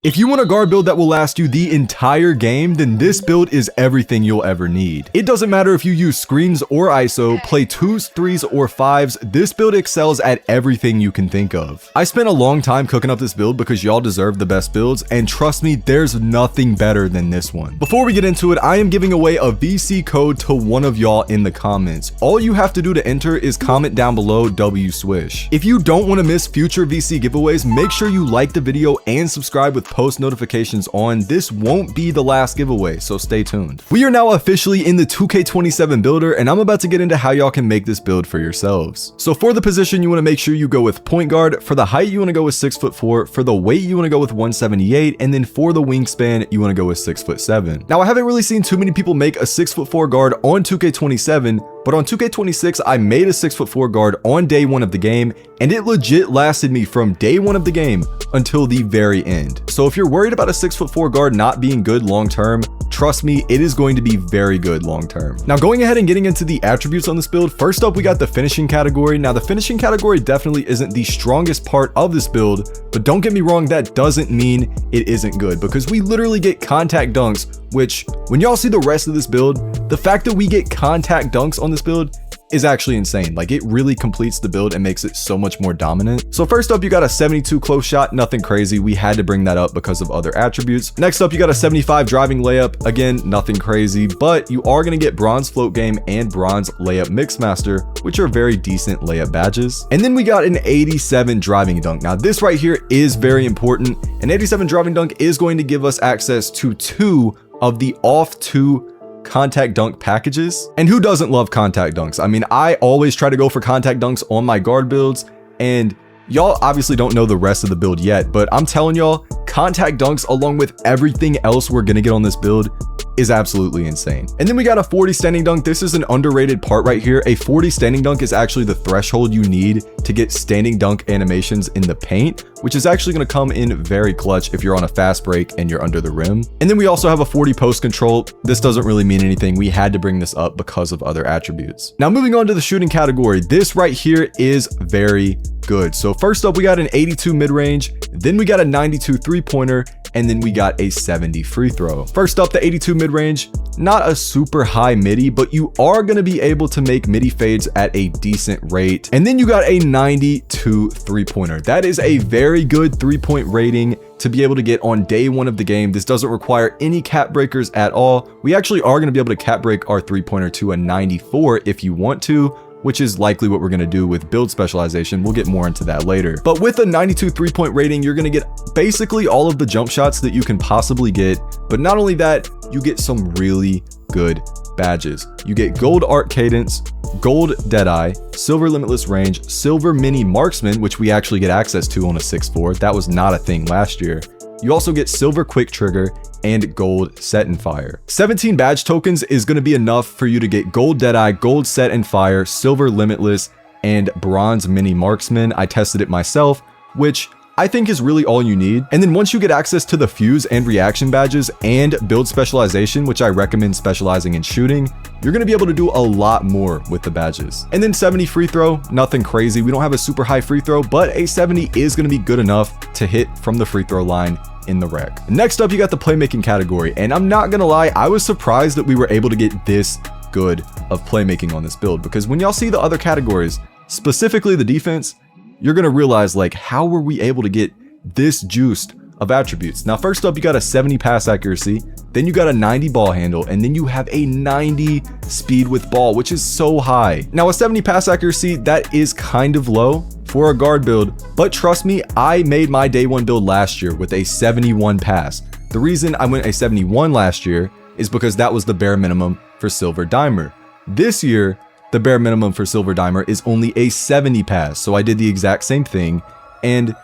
If you want a guard build that will last you the entire game, then this build is everything you'll ever need. It doesn't matter if you use screens or ISO, play 2s, 3s, or 5s, this build excels at everything you can think of. I spent a long time cooking up this build because y'all deserve the best builds, and trust me, there's nothing better than this one. Before we get into it, I am giving away a VC code to one of y'all in the comments. All you have to do to enter is comment down below xSwish. If you don't want to miss future VC giveaways, make sure you like the video and subscribe with post notifications on. This won't be the last giveaway, so stay tuned. We are now officially in the 2K27 builder, and I'm about to get into how y'all can make this build for yourselves. So for the position, you want to make sure you go with point guard. For the height, you want to go with 6'4". For the weight, you want to go with 178, and then for the wingspan, you want to go with 6'7". Now, I haven't really seen too many people make a 6'4" guard on 2K27, but on 2K26, I made a 6'4" guard on day one of the game, and it legit lasted me from day one of the game until the very end. So if you're worried about a 6'4" guard not being good long term, trust me, it is going to be very good long term. Now, going ahead and getting into the attributes on this build, first up, we got the finishing category. Now, the finishing category definitely isn't the strongest part of this build, but don't get me wrong, that doesn't mean it isn't good, because we literally get contact dunks, which when y'all see the rest of this build, the fact that we get contact dunks on this build is actually insane. Like, it really completes the build and makes it so much more dominant. So first up, you got a 72 close shot, nothing crazy. We had to bring that up because of other attributes. Next up, you got a 75 driving layup. Again, nothing crazy, but you are going to get bronze float game and bronze layup mixmaster, which are very decent layup badges. And then we got an 87 driving dunk. Now, this right here is very important. An 87 driving dunk is going to give us access to 2 of the off 2 contact dunk packages. And who doesn't love contact dunks? I mean, I always try to go for contact dunks on my guard builds, and y'all obviously don't know the rest of the build yet, but I'm telling y'all, contact dunks along with everything else we're gonna get on this build is absolutely insane. And then we got a 40 standing dunk. This is an underrated part right here. A 40 standing dunk is actually the threshold you need to get standing dunk animations in the paint, which is actually going to come in very clutch if you're on a fast break and you're under the rim. And then we also have a 40 post control. This doesn't really mean anything. We had to bring this up because of other attributes. Now, moving on to the shooting category, this right here is very good. So first up, we got an 82 mid-range, then we got a 92 three-pointer, and then we got a 70 free throw. First up, the 82 mid-range, not a super high midi, but you are going to be able to make midi fades at a decent rate. And then you got a 92 three-pointer. That is a very good 3-point rating to be able to get on day one of the game. This doesn't require any cap breakers at all. We actually are going to be able to cap break our 3-pointer to a 94 if you want to, which is likely what we're going to do with build specialization. We'll get more into that later. But with a 92 3-point rating, you're going to get basically all of the jump shots that you can possibly get. But not only that, you get some really good badges. You get gold arc cadence, gold deadeye, silver limitless range, silver mini marksman, which we actually get access to on a 6'4". That was not a thing last year. You also get silver quick trigger and gold set and fire. 17 badge tokens is going to be enough for you to get gold deadeye, gold set and fire, silver limitless, and bronze mini marksman. I tested it myself, which I think is really all you need. And then once you get access to the fuse and reaction badges and build specialization, which I recommend specializing in shooting, you're going to be able to do a lot more with the badges. And then 70 free throw, nothing crazy. We don't have a super high free throw, but a 70 is going to be good enough to hit from the free throw line in the rec. Next up, you got the playmaking category. And I'm not going to lie, I was surprised that we were able to get this good of playmaking on this build, because when y'all see the other categories, specifically the defense, you're going to realize, like, how were we able to get this juiced of attributes? Now, first up, you got a 70 pass accuracy, then you got a 90 ball handle, and then you have a 90 speed with ball, which is so high. Now, a 70 pass accuracy, that is kind of low for a guard build, but trust me, I made my day one build last year with a 71 pass. The reason I went a 71 last year is because that was the bare minimum for Silver Dimer. This year, the bare minimum for Silver Dimer is only a 70 pass, so I did the exact same thing, and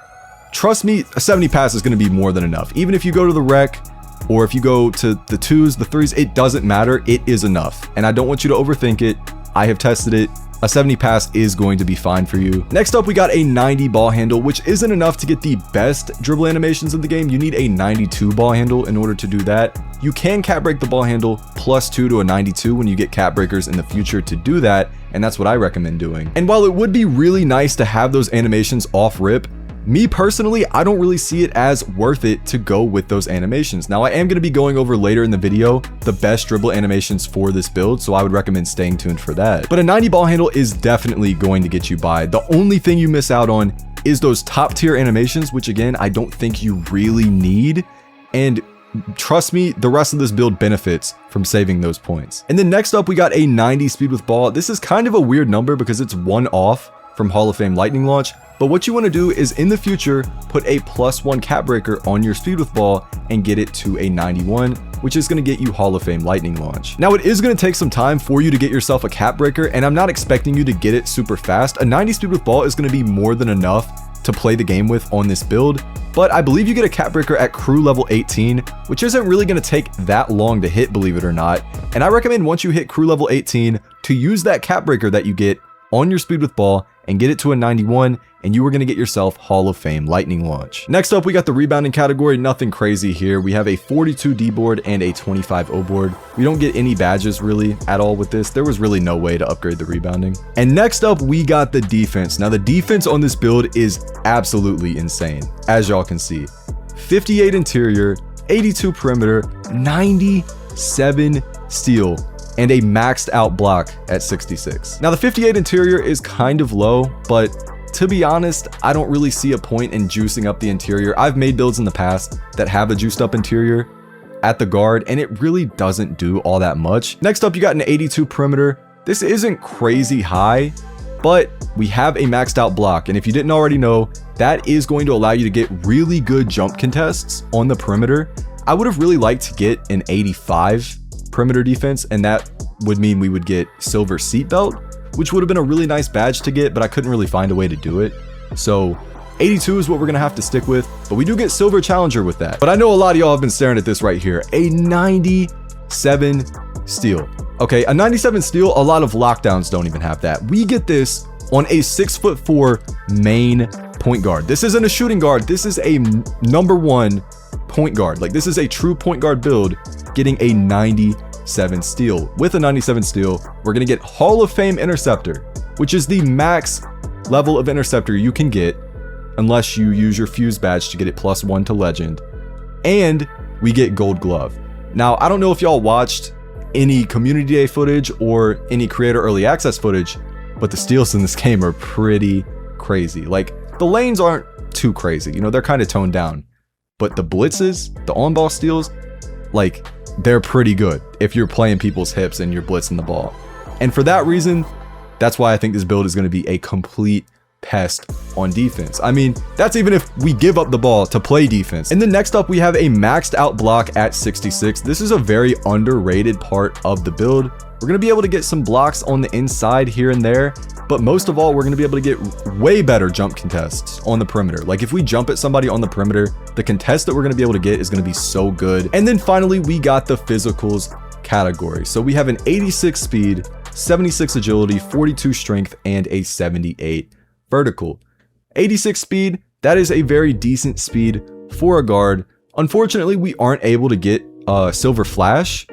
trust me, a 70 pass is going to be more than enough. Even if you go to the rec, or if you go to the 2s, the 3s, it doesn't matter, it is enough. And I don't want you to overthink it. I have tested it. A 70 pass is going to be fine for you. Next up, we got a 90 ball handle, which isn't enough to get the best dribble animations in the game. You need a 92 ball handle in order to do that. You can cap break the ball handle +2 to a 92 when you get cap breakers in the future to do that, and that's what I recommend doing. And while it would be really nice to have those animations off rip, me personally, I don't really see it as worth it to go with those animations. Now, I am going to be going over later in the video the best dribble animations for this build, so I would recommend staying tuned for that. But a 90 ball handle is definitely going to get you by. The only thing you miss out on is those top tier animations, which again, I don't think you really need. And trust me, the rest of this build benefits from saving those points. And then next up, we got a 90 speed with ball. This is kind of a weird number because it's one off from Hall of Fame lightning launch. But what you want to do is in the future, put a +1 cap breaker on your speed with ball and get it to a 91, which is going to get you Hall of Fame lightning launch. Now, it is going to take some time for you to get yourself a cap breaker, and I'm not expecting you to get it super fast. A 90 speed with ball is going to be more than enough to play the game with on this build, but I believe you get a cap breaker at crew level 18, which isn't really going to take that long to hit, believe it or not. And I recommend once you hit crew level 18 to use that cap breaker that you get on your speed with ball and get it to a 91, and you are going to get yourself Hall of Fame lightning launch. Next up, we got the rebounding category. Nothing crazy here. We have a 42 D board and a 25 O board. We don't get any badges really at all with this. There was really no way to upgrade the rebounding. And next up, we got the defense. Now, the defense on this build is absolutely insane, as y'all can see. 58 interior, 82 perimeter, 97 steal, and a maxed out block at 66. Now, the 58 interior is kind of low, but to be honest, I don't really see a point in juicing up the interior. I've made builds in the past that have a juiced up interior at the guard, and it really doesn't do all that much. Next up, you got an 82 perimeter. This isn't crazy high, but we have a maxed out block. And if you didn't already know, that is going to allow you to get really good jump contests on the perimeter. I would have really liked to get an 85 perimeter defense, and that would mean we would get silver seatbelt, which would have been a really nice badge to get, but I couldn't really find a way to do it. So 82 is what we're gonna have to stick with, but we do get silver challenger with that. But I know a lot of y'all have been staring at this right here, a 97 steal. Okay, a 97 steal, a lot of lockdowns don't even have that. We get this on a 6'4" main point guard. This isn't a shooting guard, this is a #1 point guard. Like, this is a true point guard build, getting a 97 steal. With a 97 steal, we're gonna get Hall of Fame interceptor, which is the max level of interceptor you can get unless you use your fuse badge to get it +1 to legend. And we get gold glove. Now, I don't know if y'all watched any community day footage or any creator early access footage, but the steals in this game are pretty crazy. Like, the lanes aren't too crazy, you know, they're kind of toned down, but the blitzes, the on-ball steals, like, they're pretty good if you're playing people's hips and you're blitzing the ball. And for that reason, that's why I think this build is going to be a complete pest on defense. I mean, that's even if we give up the ball to play defense. And then next up, we have a maxed out block at 66. This is a very underrated part of the build. We're going to be able to get some blocks on the inside here and there, but most of all, we're going to be able to get way better jump contests on the perimeter. Like, if we jump at somebody on the perimeter, the contest that we're going to be able to get is going to be so good. And then finally, we got the physicals category. So we have an 86 speed, 76 agility, 42 strength, and a 78 vertical. 86 speed, that is a very decent speed for a guard. Unfortunately, we aren't able to get silver flash,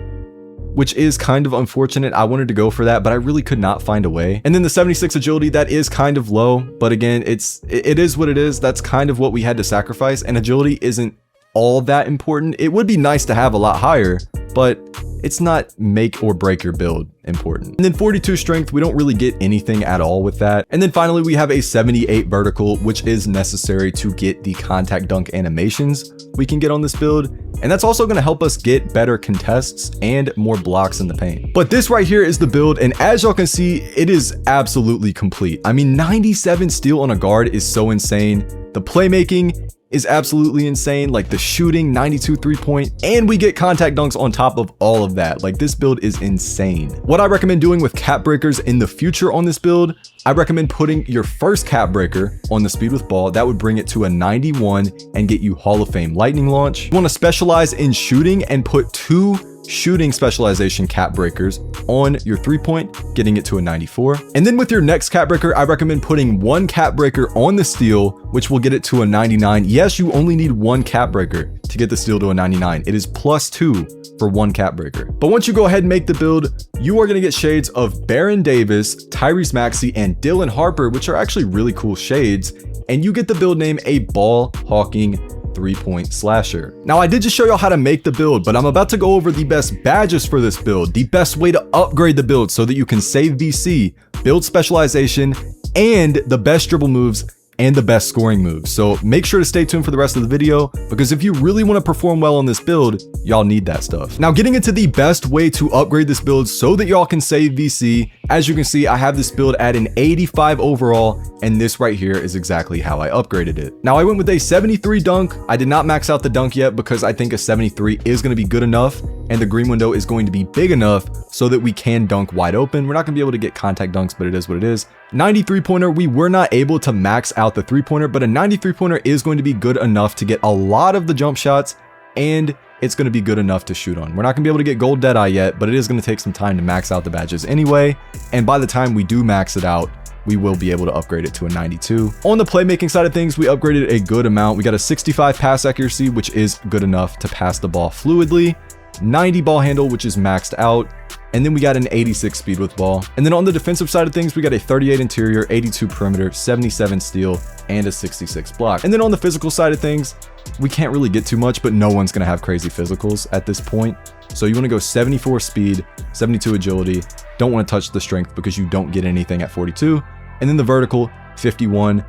which is kind of unfortunate. I wanted to go for that, but I really could not find a way. And then the 76 agility, that is kind of low, but again, it is what it is. That's kind of what we had to sacrifice, and agility isn't all that important. It would be nice to have a lot higher, but it's not make or break your build important. And then 42 strength, we don't really get anything at all with that. And then finally, we have a 78 vertical, which is necessary to get the contact dunk animations we can get on this build. And that's also going to help us get better contests and more blocks in the paint. But this right here is the build, and as y'all can see, it is absolutely complete. I mean, 97 steal on a guard is so insane. The playmaking is absolutely insane. Like, the shooting, 92 3-point, and we get contact dunks on top of all of that. Like, this build is insane. What I recommend doing with cap breakers in the future on this build, I recommend putting your first cap breaker on the speed with ball. That would bring it to a 91 and get you Hall of Fame lightning launch. You want to specialize in shooting and put 2 shooting specialization cap breakers on your 3-point, getting it to a 94. And then with your next cap breaker, I recommend putting one cap breaker on the steal, which will get it to a 99. Yes, you only need one cap breaker to get the steal to a 99. It is +2 for one cap breaker. But once you go ahead and make the build, you are going to get shades of Baron Davis, Tyrese Maxey, and Dylan Harper, which are actually really cool shades. And you get the build name a ball hawking 3-point slasher. Now, I did just show y'all how to make the build, but I'm about to go over the best badges for this build, the best way to upgrade the build so that you can save VC, build specialization, and the best dribble moves and the best scoring moves. So make sure to stay tuned for the rest of the video, because if you really want to perform well on this build, y'all need that stuff. Now, getting into the best way to upgrade this build so that y'all can save VC, as you can see, I have this build at an 85 overall, and this right here is exactly how I upgraded it. Now, I went with a 73 dunk. I did not max out the dunk yet because I think a 73 is going to be good enough, and the green window is going to be big enough so that we can dunk wide open. We're not going to be able to get contact dunks, but it is what it is. 93-pointer, we were not able to max out the 3-pointer, but a 93-pointer is going to be good enough to get a lot of the jump shots, and it's going to be good enough to shoot on. We're not going to be able to get gold Deadeye yet, but it is going to take some time to max out the badges anyway, and by the time we do max it out, we will be able to upgrade it to a 92. On the playmaking side of things, we upgraded a good amount. We got a 65 pass accuracy, which is good enough to pass the ball fluidly, 90 ball handle, which is maxed out, and then we got an 86 speed with ball. And then on the defensive side of things, we got a 38 interior, 82 perimeter, 77 steal, and a 66 block. And then on the physical side of things, we can't really get too much, but no one's gonna have crazy physicals at this point. So you wanna go 74 speed, 72 agility, don't wanna touch the strength because you don't get anything at 42. And then the vertical, 51.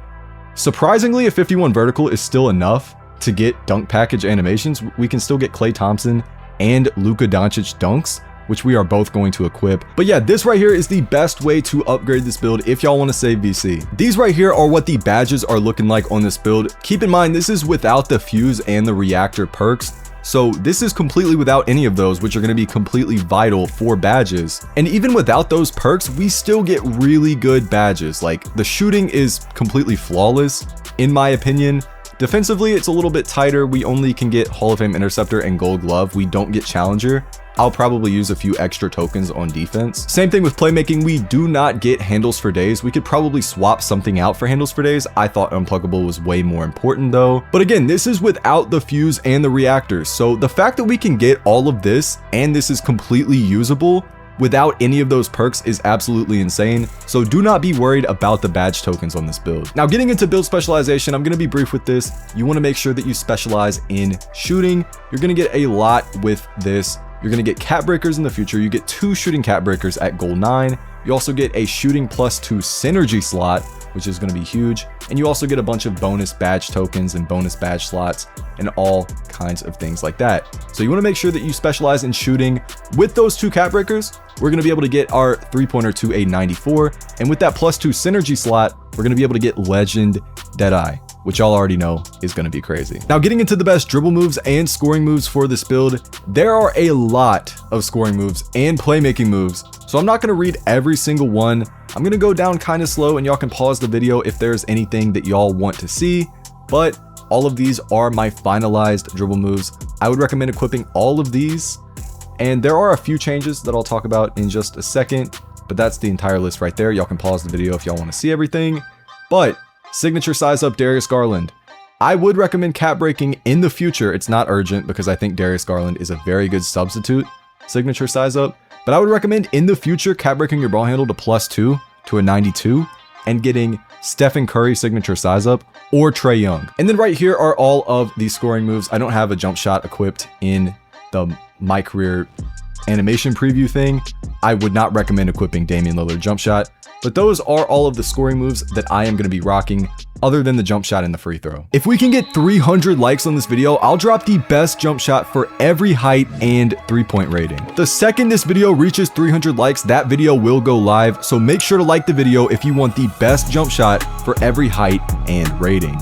Surprisingly, a 51 vertical is still enough to get dunk package animations. We can still get Klay Thompson and Luka Doncic dunks, which we are both going to equip. But yeah, this right here is the best way to upgrade this build if y'all want to save VC. These right here are what the badges are looking like on this build. Keep in mind, this is without the fuse and the reactor perks. So this is completely without any of those, which are going to be completely vital for badges. And even without those perks, we still get really good badges. Like, the shooting is completely flawless, in my opinion. Defensively, it's a little bit tighter. We only can get Hall of Fame Interceptor and Gold Glove. We don't get Challenger. I'll probably use a few extra tokens on defense. Same thing with playmaking. We do not get Handles for Days. We could probably swap something out for Handles for Days. I thought Unpluggable was way more important though. But again, this is without the fuse and the reactors. So the fact that we can get all of this and this is completely usable without any of those perks is absolutely insane. So do not be worried about the badge tokens on this build. Now, getting into build specialization, I'm going to be brief with this. You want to make sure that you specialize in shooting. You're going to get a lot with this. You're going to get cap breakers in the future. You get 2 shooting cap breakers at goal 9. You also get a shooting +2 synergy slot, which is going to be huge. And you also get a bunch of bonus badge tokens and bonus badge slots and all kinds of things like that. So you want to make sure that you specialize in shooting. With those 2 cap breakers, we're going to be able to get our 3-pointer to a 94. And with that +2 synergy slot, we're going to be able to get Legend Deadeye, which y'all already know is going to be crazy. Now, getting into the best dribble moves and scoring moves for this build, there are a lot of scoring moves and playmaking moves. So I'm not going to read every single one. I'm going to go down kind of slow and y'all can pause the video if there's anything that y'all want to see. But all of these are my finalized dribble moves. I would recommend equipping all of these. And there are a few changes that I'll talk about in just a second, but that's the entire list right there. Y'all can pause the video if y'all want to see everything. But signature size up Darius Garland. I would recommend cap breaking in the future. It's not urgent because I think Darius Garland is a very good substitute signature size up. But I would recommend in the future cap breaking your ball handle to +2 to a 92 and getting Stephen Curry signature size up or Trae Young. And then right here are all of the scoring moves. I don't have a jump shot equipped in the My Career animation preview thing. I would not recommend equipping Damian Lillard jump shot, but those are all of the scoring moves that I am going to be rocking other than the jump shot and the free throw. If we can get 300 likes on this video, I'll drop the best jump shot for every height and 3-point rating. The second this video reaches 300 likes, that video will go live. So make sure to like the video if you want the best jump shot for every height and rating.